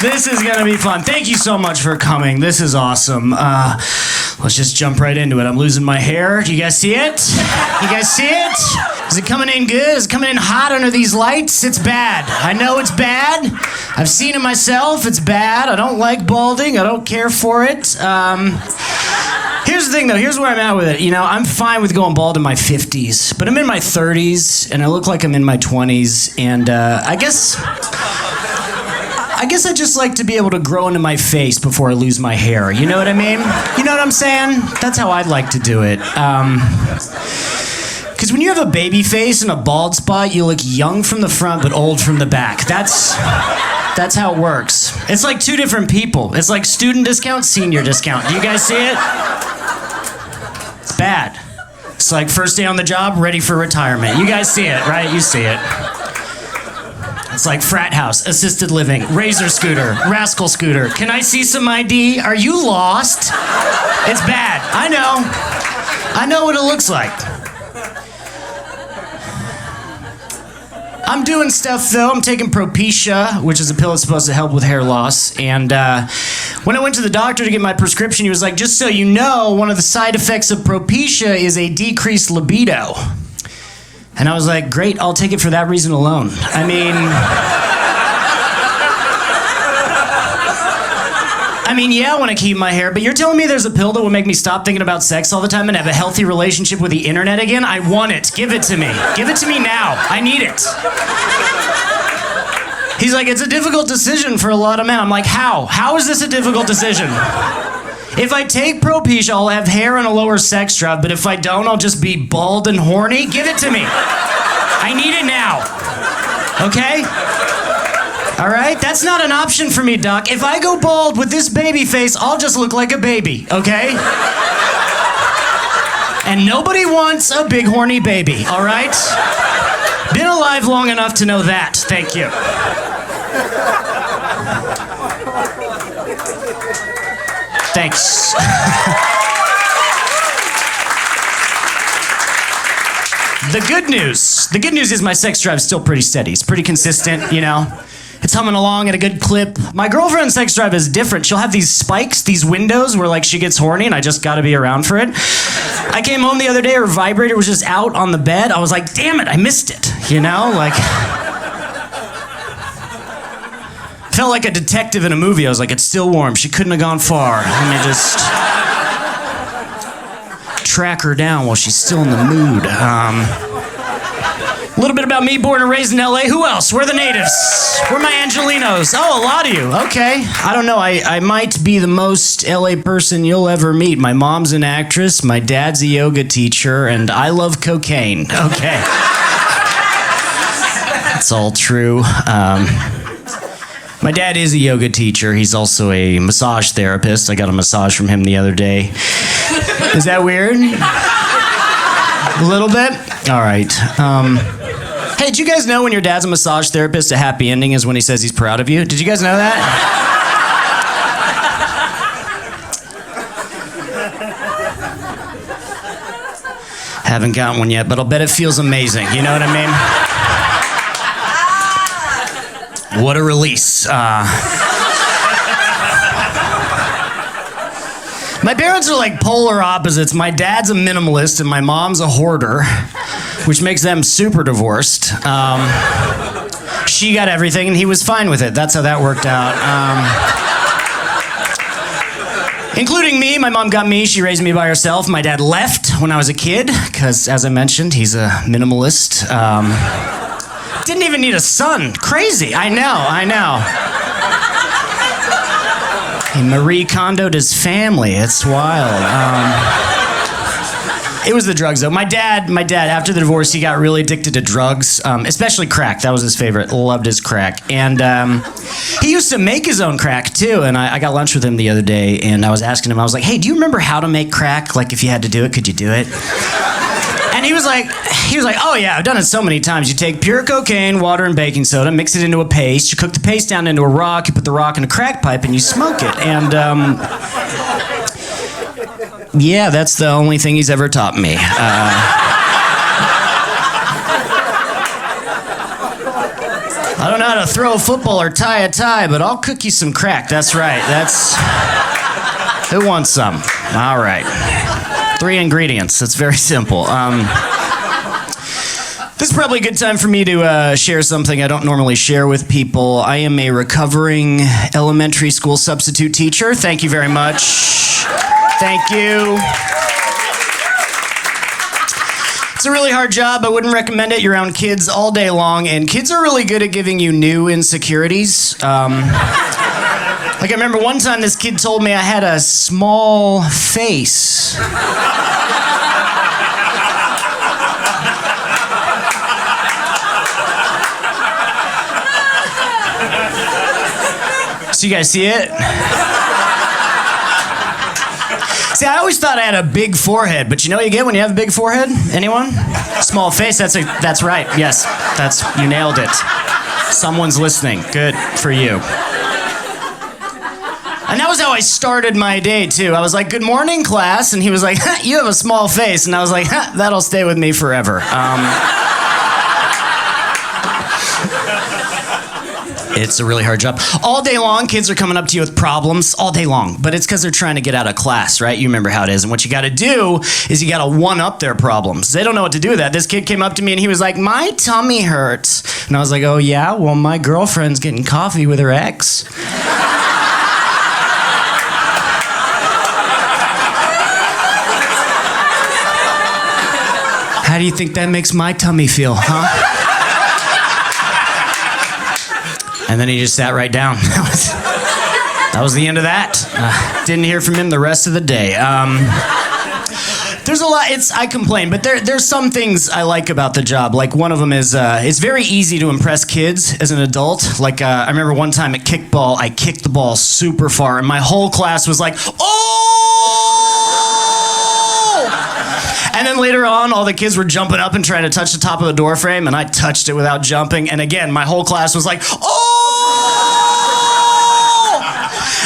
This is gonna be fun. Thank you so much for coming. This is awesome. Let's just jump right into it. I'm losing my hair. Do you guys see it? You guys see it? Is it coming in good? Is it coming in hot under these lights? It's bad. I know it's bad. I've seen it myself. It's bad. I don't like balding. I don't care for it. Here's the thing, though. Here's where I'm at with it. You know, I'm fine with going bald in my 50s, but I'm in my 30s, and I look like I'm in my 20s, and I guess I just like to be able to grow into my face before I lose my hair. You know what I mean? You know what I'm saying? That's how I'd like to do it. Because when you have a baby face and a bald spot, you look young from the front but old from the back. That's how it works. It's like two different people. It's like student discount, senior discount. Do you guys see it? It's bad. It's like first day on the job, ready for retirement. You guys see it, right? You see it. It's like frat house, assisted living, razor scooter, rascal scooter. Can I see some ID? Are you lost? It's bad. I know. I know what it looks like. I'm doing stuff, though. I'm taking Propecia, which is a pill that's supposed to help with hair loss. And when I went to the doctor to get my prescription, he was like, just so you know, one of the side effects of Propecia is a decreased libido. And I was like, great, I'll take it for that reason alone. I mean, yeah, I want to keep my hair, but you're telling me there's a pill that will make me stop thinking about sex all the time and have a healthy relationship with the internet again? I want it. Give it to me. Give it to me now. I need it. He's like, it's a difficult decision for a lot of men. I'm like, how? How is this a difficult decision? If I take Propecia, I'll have hair and a lower sex drive, but if I don't, I'll just be bald and horny. Give it to me. I need it now. Okay? All right? That's not an option for me, Doc. If I go bald with this baby face, I'll just look like a baby, okay? And nobody wants a big horny baby, all right? Been alive long enough to know that. Thank you. Thanks. The good news is my sex drive's still pretty steady. It's pretty consistent, you know. It's humming along at a good clip. My girlfriend's sex drive is different. She'll have these spikes, these windows where like she gets horny and I just gotta be around for it. I came home the other day, her vibrator was just out on the bed. I was like, damn it, I missed it, you know? Like, felt like a detective in a movie. I was like, it's still warm. She couldn't have gone far. Let me just track her down while she's still in the mood. A little bit about me, born and raised in LA. Who else? We're the natives. We're my Angelinos. Oh, a lot of you. Okay. I don't know. I might be the most LA person you'll ever meet. My mom's an actress. My dad's a yoga teacher. And I love cocaine. Okay. It's all true. My dad is a yoga teacher. He's also a massage therapist. I got a massage from him the other day. Is that weird? A little bit? All right. Hey, did you guys know when your dad's a massage therapist, a happy ending is when he says he's proud of you? Did you guys know that? Haven't gotten one yet, but I'll bet it feels amazing. You know what I mean? What a release. My parents are like polar opposites. My dad's a minimalist and my mom's a hoarder, which makes them super divorced. She got everything and he was fine with it. That's how that worked out. Including me. My mom got me. She raised me by herself. My dad left when I was a kid because, as I mentioned, he's a minimalist. Didn't even need a son. Crazy. I know. He Marie Kondo'd his family. It's wild. It was the drugs, though. My dad, after the divorce, he got really addicted to drugs, especially crack. That was his favorite. Loved his crack. And he used to make his own crack, too. And I got lunch with him the other day, and I was asking him, I was like, hey, do you remember how to make crack? Like, if you had to do it, could you do it? And he was like, oh yeah, I've done it so many times. You take pure cocaine, water, and baking soda, mix it into a paste. You cook the paste down into a rock. You put the rock in a crack pipe, and you smoke it. And yeah, that's the only thing he's ever taught me. I don't know how to throw a football or tie a tie, but I'll cook you some crack. That's right. Who wants some? All right. 3 ingredients. It's very simple. This is probably a good time for me to share something I don't normally share with people. I am a recovering elementary school substitute teacher. Thank you very much. Thank you. It's a really hard job. I wouldn't recommend it. You're around kids all day long, and kids are really good at giving you new insecurities. Like I remember one time this kid told me I had a small face. So you guys see it? See, I always thought I had a big forehead, but you know what you get when you have a big forehead? Anyone? Small face, that's right. Yes, you nailed it. Someone's listening. Good for you. And that was how I started my day, too. I was like, good morning, class. And he was like, you have a small face. And I was like, that'll stay with me forever. It's a really hard job. All day long, kids are coming up to you with problems all day long, but it's because they're trying to get out of class, right? You remember how it is. And what you got to do is you got to one-up their problems. They don't know what to do with that. This kid came up to me and he was like, my tummy hurts. And I was like, oh, yeah? Well, my girlfriend's getting coffee with her ex. How do you think that makes my tummy feel, huh? And then he just sat right down. That was the end of that. Didn't hear from him the rest of the day. There's a lot. I complain, but there's some things I like about the job. Like one of them is it's very easy to impress kids as an adult. Like I remember one time at kickball, I kicked the ball super far, and my whole class was like, "Oh!" And then later on, all the kids were jumping up and trying to touch the top of the door frame, and I touched it without jumping. And again, my whole class was like, "Oh!"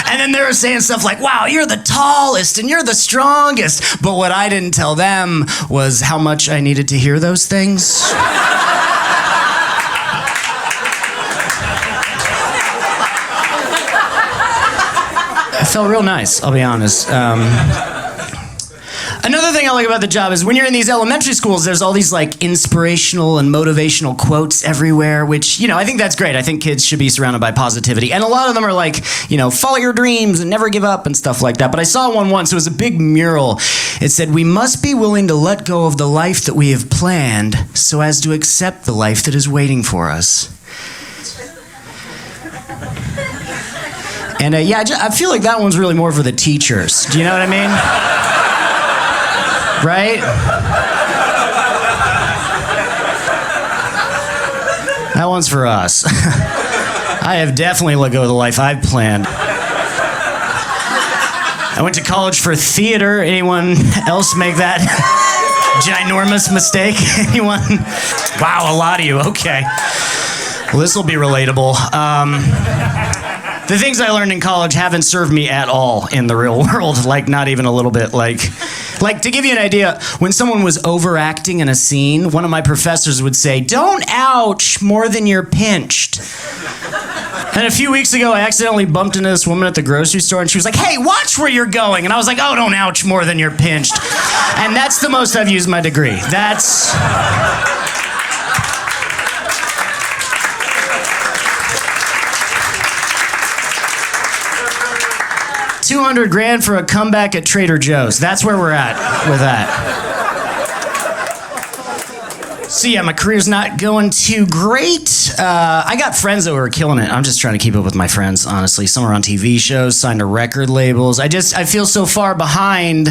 And then they were saying stuff like, wow, you're the tallest and you're the strongest. But what I didn't tell them was how much I needed to hear those things. It felt real nice, I'll be honest. Another thing I like about the job is when you're in these elementary schools, there's all these like inspirational and motivational quotes everywhere, which, I think that's great. I think kids should be surrounded by positivity. And a lot of them are like, follow your dreams and never give up and stuff like that. But I saw one once, it was a big mural. It said, we must be willing to let go of the life that we have planned so as to accept the life that is waiting for us. And I feel like that one's really more for the teachers. Do you know what I mean? Right? That one's for us. I have definitely let go of the life I've planned. I went to college for theater. Anyone else make that ginormous mistake? Anyone? Wow, a lot of you. Okay. Well, this will be relatable. The things I learned in college haven't served me at all in the real world. Like, not even a little bit. Like, to give you an idea, when someone was overacting in a scene, one of my professors would say, don't ouch more than you're pinched. And a few weeks ago, I accidentally bumped into this woman at the grocery store, and she was like, hey, watch where you're going. And I was like, oh, don't ouch more than you're pinched. And that's the most I've used my degree. That's... $200,000 for a comeback at Trader Joe's. That's where we're at with that. So yeah, my career's not going too great. I got friends that were killing it. I'm just trying to keep up with my friends, honestly. Some are on TV shows, signed to record labels. I feel so far behind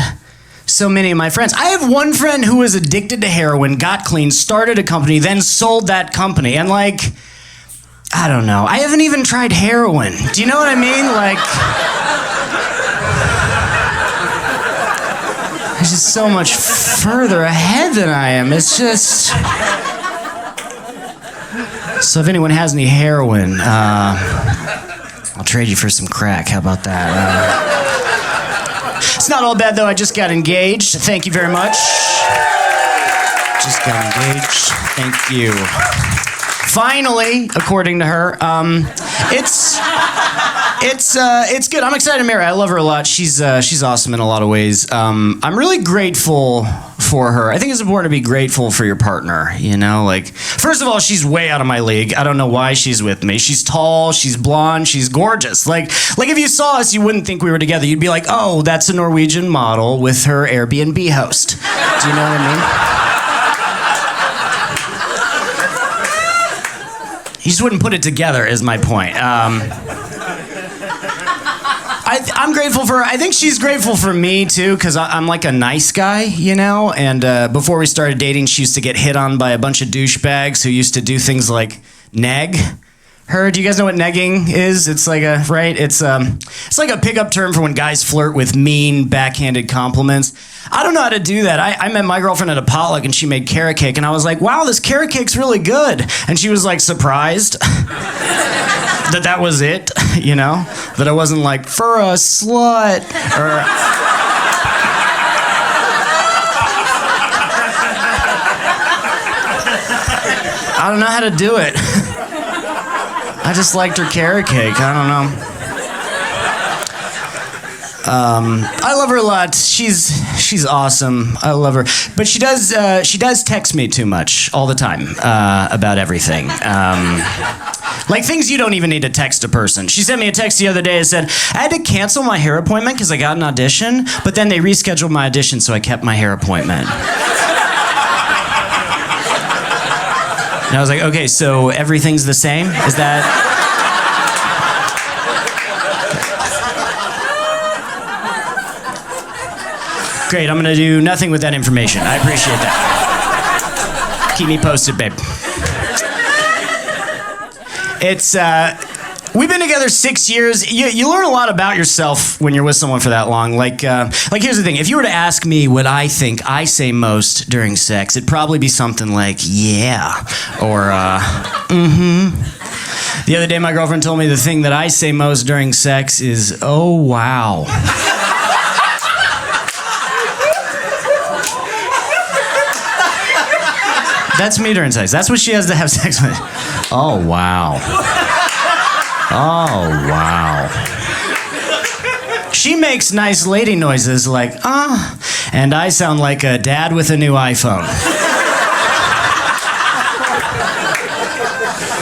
so many of my friends. I have one friend who was addicted to heroin, got clean, started a company, then sold that company. And I don't know. I haven't even tried heroin. Do you know what I mean? He's just so much further ahead than I am. It's just... So if anyone has any heroin, I'll trade you for some crack. How about that? It's not all bad, though. I just got engaged. Thank you very much. Just got engaged. Thank you. finally, according to her. It's good. I'm excited to marry her. I love her a lot. She's awesome in a lot of ways. I'm really grateful for her. I think it's important to be grateful for your partner, you know? Like, first of all, she's way out of my league. I don't know why she's with me. She's tall, she's blonde, she's gorgeous. Like if you saw us, you wouldn't think we were together. You'd be like, oh, that's a Norwegian model with her Airbnb host. Do you know what I mean? You just wouldn't put it together, is my point. I'm grateful for her. I think she's grateful for me, too, because I'm like a nice guy, you know? And before we started dating, she used to get hit on by a bunch of douchebags who used to do things like neg her. Do you guys know what negging is? It's like it's like a pickup term for when guys flirt with mean, backhanded compliments. I don't know how to do that. I met my girlfriend at a potluck, and she made carrot cake, and I was like, wow, this carrot cake's really good. And she was like surprised that was it, you know? That I wasn't like, for a slut, or... I don't know how to do it. I just liked her carrot cake. I don't know. I love her a lot. She's awesome. I love her, but she does text me too much all the time about everything. Like things you don't even need to text a person. She sent me a text the other day that said, I had to cancel my hair appointment because I got an audition, but then they rescheduled my audition, so I kept my hair appointment. And I was like, okay, so everything's the same? Is that... Great, I'm gonna do nothing with that information. I appreciate that. Keep me posted, babe. We've been together 6 years. You learn a lot about yourself when you're with someone for that long. Like here's the thing. If you were to ask me what I think I say most during sex, it'd probably be something like, yeah, or, mm-hmm. The other day, my girlfriend told me the thing that I say most during sex is, oh, wow. That's me during sex. That's what she has to have sex with. Oh, wow. Oh, wow. She makes nice lady noises like, and I sound like a dad with a new iPhone.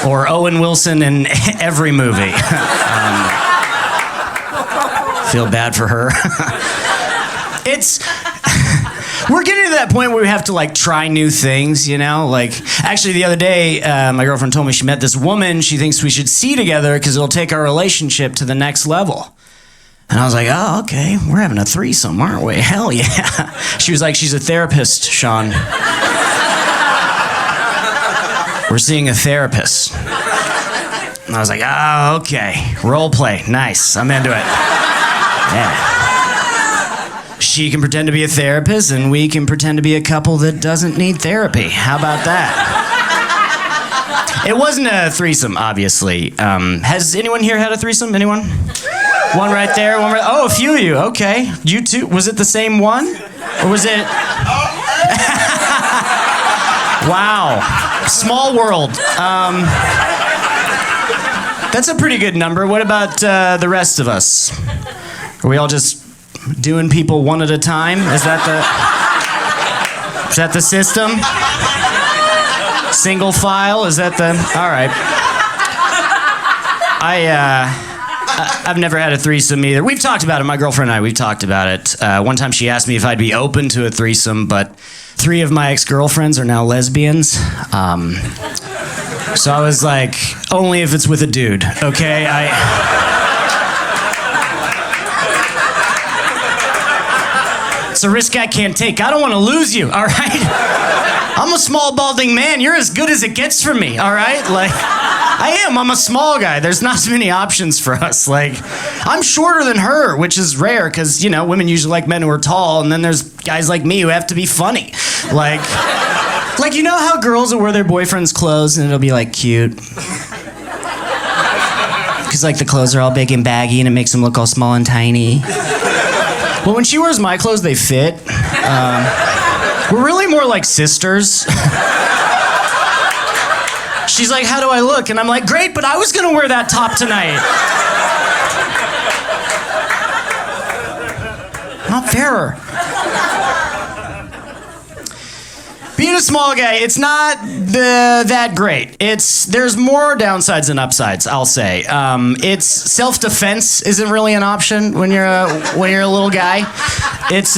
Or Owen Wilson in every movie. Feel bad for her. We're getting to that point where we have to like try new things, you know? Like, actually the other day, my girlfriend told me she met this woman she thinks we should see together because it'll take our relationship to the next level. And I was like, oh, okay, we're having a threesome, aren't we? Hell yeah. She was like, she's a therapist, Sean. We're seeing a therapist. And I was like, oh, okay, role play, nice, I'm into it. Yeah. She can pretend to be a therapist, and we can pretend to be a couple that doesn't need therapy. How about that? It wasn't a threesome, obviously. Has anyone here had a threesome? Anyone? One right there, one right... Oh, a few of you. Okay. You two. Was it the same one? Or was it... Wow. Small world. That's a pretty good number. What about the rest of us? Are we all just... doing people one at a time? Is that the system? Single file? Is that the... All right. I've never had a threesome either. We've talked about it, my girlfriend and I, we've talked about it. One time she asked me if I'd be open to a threesome, but 3 of my ex-girlfriends are now lesbians. So I was like, only if it's with a dude, okay? It's a risk I can't take. I don't want to lose you, all right? I'm a small, balding man. You're as good as it gets for me, all right? Like, I'm a small guy. There's not so many options for us. Like, I'm shorter than her, which is rare because, you know, women usually like men who are tall, and then there's guys like me who have to be funny. Like, you know how girls will wear their boyfriend's clothes and it'll be, like, cute? Because, like, the clothes are all big and baggy and it makes them look all small and tiny. Well, when she wears my clothes, they fit. We're really more like sisters. She's like, how do I look? And I'm like, great, but I was gonna wear that top tonight. Not fair. Being a small guy, it's not that great. There's more downsides than upsides, I'll say. It's self-defense isn't really an option when you're a little guy. It's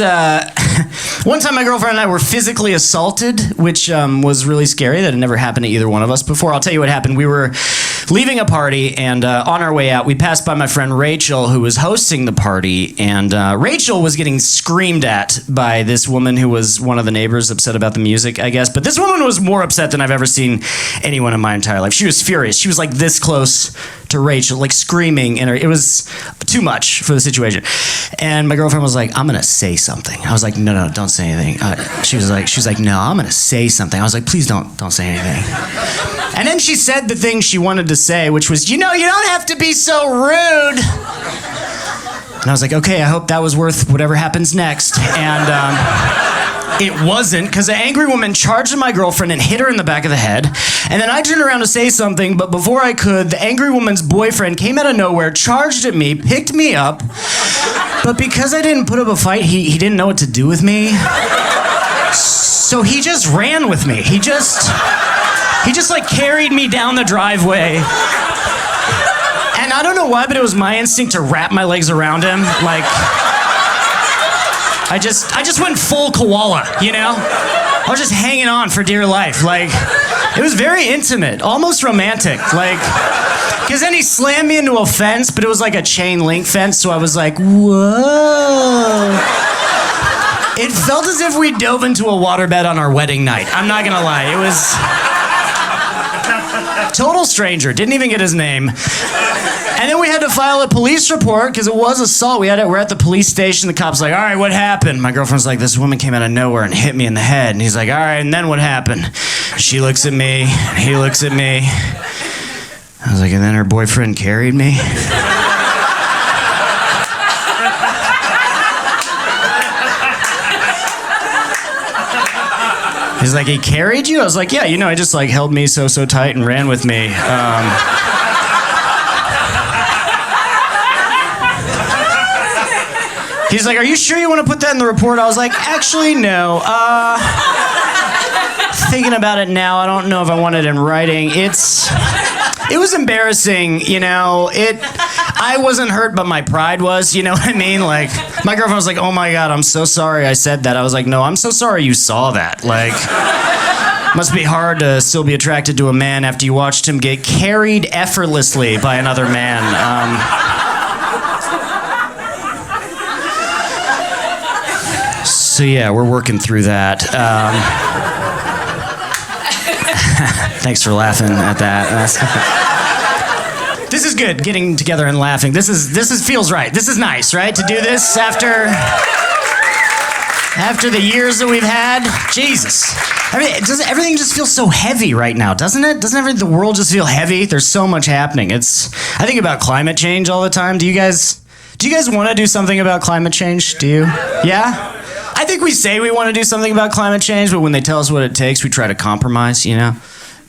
one time my girlfriend and I were physically assaulted, which was really scary. That had never happened to either one of us before. I'll tell you what happened. We were leaving a party, and on our way out, we passed by my friend Rachel, who was hosting the party, and Rachel was getting screamed at by this woman who was one of the neighbors, upset about the music, I guess. But this woman was more upset than I've ever seen anyone in my entire life. She was furious. She was like this close to Rachel, like screaming, and it was too much for the situation. And my girlfriend was like, I'm gonna say something. I was like, no, don't say anything. She was like, no, I'm gonna say something. I was like, please don't say anything. And then she said the thing she wanted to say, which was, you don't have to be so rude. And I was like, okay, I hope that was worth whatever happens next. And it wasn't, because the angry woman charged at my girlfriend and hit her in the back of the head. And then I turned around to say something, but before I could, the angry woman's boyfriend came out of nowhere, charged at me, picked me up. But because I didn't put up a fight, he didn't know what to do with me. So he just ran with me. He just like carried me down the driveway. And I don't know why, but it was my instinct to wrap my legs around him. Like, I just went full koala, I was just hanging on for dear life. Like, it was very intimate, almost romantic. Like, because then he slammed me into a fence, but it was like a chain link fence, so I was like, whoa. It felt as if we dove into a waterbed on our wedding night. I'm not gonna lie, it was total stranger, didn't even get his name. And then we had to file a police report because it was assault. We're at the police station. The cop's like, all right, what happened? My girlfriend's like, this woman came out of nowhere and hit me in the head. And he's like, all right, and then what happened? She looks at me, he looks at me. I was like, and then her boyfriend carried me? He's like, he carried you? I was like, yeah, he just like held me so tight and ran with me. He's like, are you sure you want to put that in the report? I was like, actually, no. Thinking about it now, I don't know if I want it in writing. It was embarrassing, I wasn't hurt, but my pride was, you know what I mean? Like, my girlfriend was like, oh my God, I'm so sorry I said that. I was like, no, I'm so sorry you saw that. Like, must be hard to still be attracted to a man after you watched him get carried effortlessly by another man. So yeah, we're working through that. Thanks for laughing at that. This is good, getting together and laughing. This feels right. This is nice, right? To do this after the years that we've had. Jesus. Everything just feels so heavy right now, doesn't it? Doesn't the world just feel heavy? There's so much happening. I think about climate change all the time. Do you guys want to do something about climate change? Do you? Yeah? I think we say we want to do something about climate change, but when they tell us what it takes, we try to compromise, They're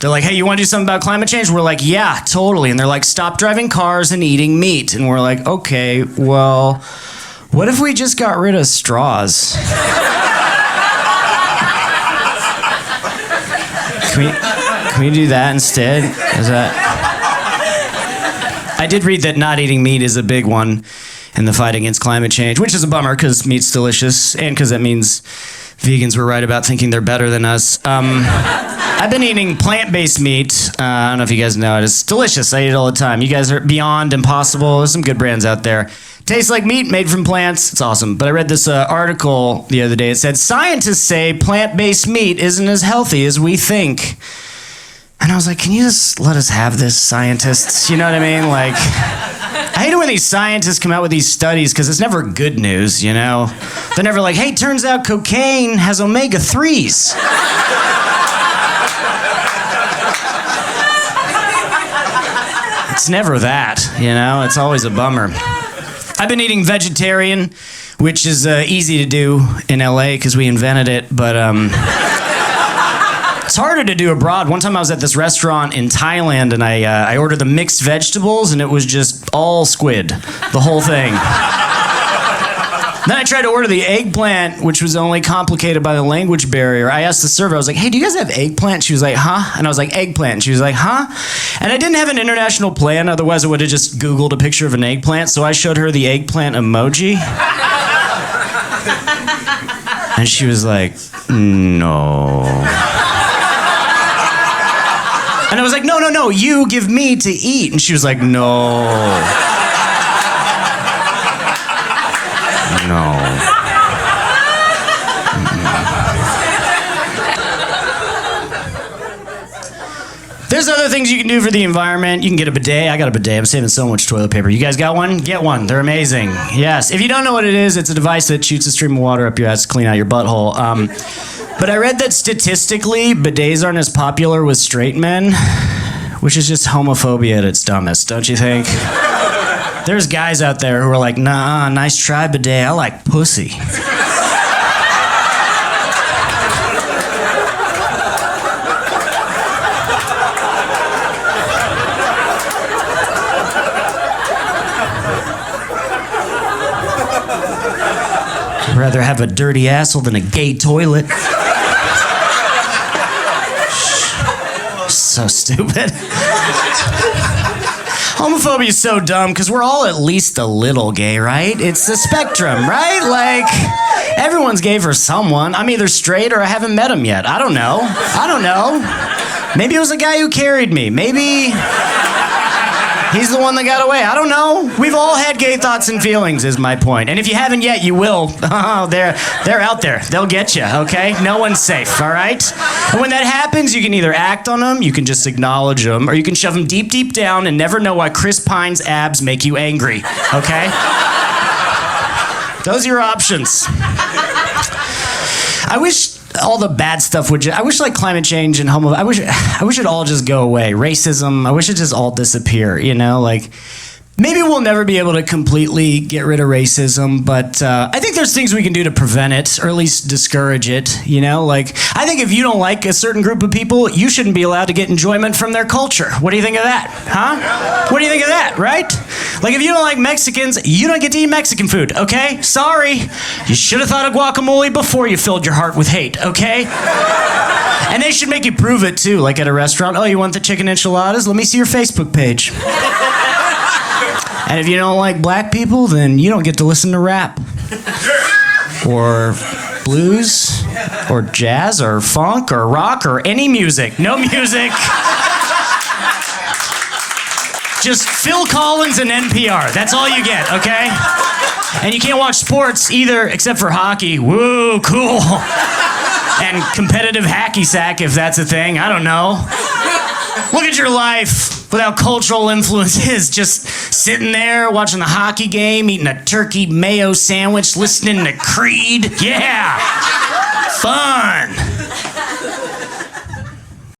like, hey, you want to do something about climate change? We're like, yeah, totally. And they're like, stop driving cars and eating meat. And we're like, okay, well, what if we just got rid of straws? Can we do that instead? I did read that not eating meat is a big one in the fight against climate change, which is a bummer because meat's delicious and because that means vegans were right about thinking they're better than us. I've been eating plant-based meat. I don't know if you guys know it. It's delicious. I eat it all the time. You guys are Beyond, Impossible. There's some good brands out there. Tastes like meat made from plants. It's awesome. But I read this article the other day. It said, scientists say plant-based meat isn't as healthy as we think. And I was like, can you just let us have this, scientists? You know what I mean? Like, I hate it when these scientists come out with these studies because it's never good news, They're never like, hey, turns out cocaine has omega-3s. It's never that, It's always a bummer. I've been eating vegetarian, which is easy to do in LA because we invented it, but It's harder to do abroad. One time I was at this restaurant in Thailand and I ordered the mixed vegetables and it was just all squid, the whole thing. Then I tried to order the eggplant, which was only complicated by the language barrier. I asked the server, I was like, hey, do you guys have eggplant? She was like, huh? And I was like, eggplant. And she was like, huh? And I didn't have an international plan, otherwise I would have just Googled a picture of an eggplant, so I showed her the eggplant emoji. And she was like, no. And I was like, no, you give me to eat. And she was like, no. No. There's other things you can do for the environment. You can get a bidet. I got a bidet. I'm saving so much toilet paper. You guys got one? Get one. They're amazing. Yes. If you don't know what it is, it's a device that shoots a stream of water up your ass to clean out your butthole. But I read that statistically, bidets aren't as popular with straight men, which is just homophobia at its dumbest, don't you think? There's guys out there who are like, nah, nice try, bidet. I like pussy. I'd rather have a dirty asshole than a gay toilet. So stupid. Homophobia is so dumb because we're all at least a little gay, right? It's the spectrum, right? Like, everyone's gay for someone. I'm either straight or I haven't met him yet. I don't know. Maybe it was a guy who carried me. Maybe he's the one that got away. I don't know. We've all had gay thoughts and feelings, is my point. And if you haven't yet, you will. Oh, they're out there. They'll get you, okay? No one's safe, all right? And when that happens, you can either act on them, you can just acknowledge them, or you can shove them deep, deep down and never know why Chris Pine's abs make you angry, okay? Those are your options. I wish all the bad stuff would I wish like climate change and I wish it all just go away. Racism, I wish it just all disappear, you know? Like, maybe we'll never be able to completely get rid of racism, but I think there's things we can do to prevent it, or at least discourage it, you know? Like, I think if you don't like a certain group of people, you shouldn't be allowed to get enjoyment from their culture. What do you think of that, huh? What do you think of that, right? Like, if you don't like Mexicans, you don't get to eat Mexican food, okay? Sorry. You should have thought of guacamole before you filled your heart with hate, okay? And they should make you prove it, too, like at a restaurant. Oh, you want the chicken enchiladas? Let me see your Facebook page. And if you don't like black people, then you don't get to listen to rap. Or blues, or jazz, or funk, or rock, or any music. No music. Just Phil Collins and NPR. That's all you get, okay? And you can't watch sports either, except for hockey. Woo, cool. And competitive hacky sack, if that's a thing. I don't know. Look at your life without cultural influences. Just sitting there watching the hockey game, eating a turkey mayo sandwich, listening to Creed. Yeah. Fun.